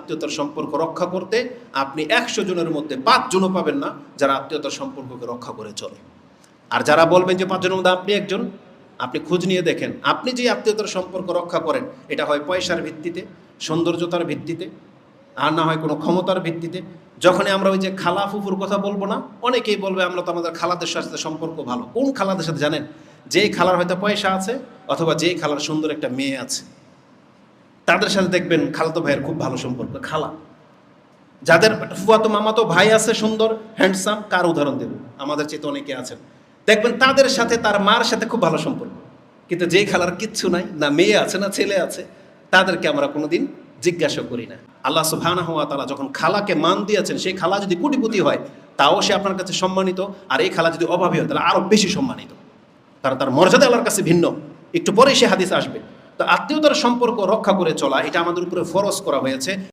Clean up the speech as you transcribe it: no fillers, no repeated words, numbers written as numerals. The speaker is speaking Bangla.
আত্মীয়তার সম্পর্ক রক্ষা করতে আপনি 100 জনের মধ্যে 5 জনও পাবেন না যারা আত্মীয়তার সম্পর্ককে রক্ষা করে চলে। আর যারা বলবেন যে 5 জনের মধ্যে আপনি একজন, আপনি খোঁজ নিয়ে দেখেন আপনি যে আত্মীয়তার সম্পর্ক রক্ষা করেন এটা হয় পয়সার ভিত্তিতে, সৌন্দর্যতার ভিত্তিতে, আর না হয় কোনো ক্ষমতার ভিত্তিতে। যখনই আমরা ওই যে খালা ফুফুর কথা বলবো না, অনেকেই বলবে আমরা তো আমাদের খালাদের সাথে সম্পর্ক ভালো। কোন খালাদের সাথে জানেন? যেই খালার হয়তো পয়সা আছে অথবা যেই খালার সুন্দর একটা মেয়ে আছে, তাদের সাথে দেখবেন খালাতো ভাইয়ের খুব ভালো সম্পর্ক। খালা যাদের ফুফাতো মামাতো ভাই আছে সুন্দর হ্যান্ডসাম, কার উদাহরণ দেব, আমাদের চেয়ে অনেকে আছেন, দেখবেন তাদের সাথে তার মার সাথে খুব ভালো সম্পর্ক। কিন্তু যেই খালার কিচ্ছু নাই, না মেয়ে আছে না ছেলে আছে, তাদেরকে আমরা কোনোদিন জিজ্ঞাসা করি না। আল্লাহ সুবহানাহু ওয়া তাআলা যখন খালাকে মান দিয়েছেন, সেই খালা যদি কোটিপতি হয় তাও সে আপনার কাছে সম্মানিত, আর এই খালা যদি অভাবী হয় তাহলে আরো বেশি সম্মানিত, কারণ তার মর্যাদা আল্লাহর কাছে ভিন্ন। একটু পরে সে হাদিস আসবে। তো আত্মীয়তার সম্পর্ক রক্ষা করে চলা এটা আমাদের উপরে ফরজ করা হয়েছে।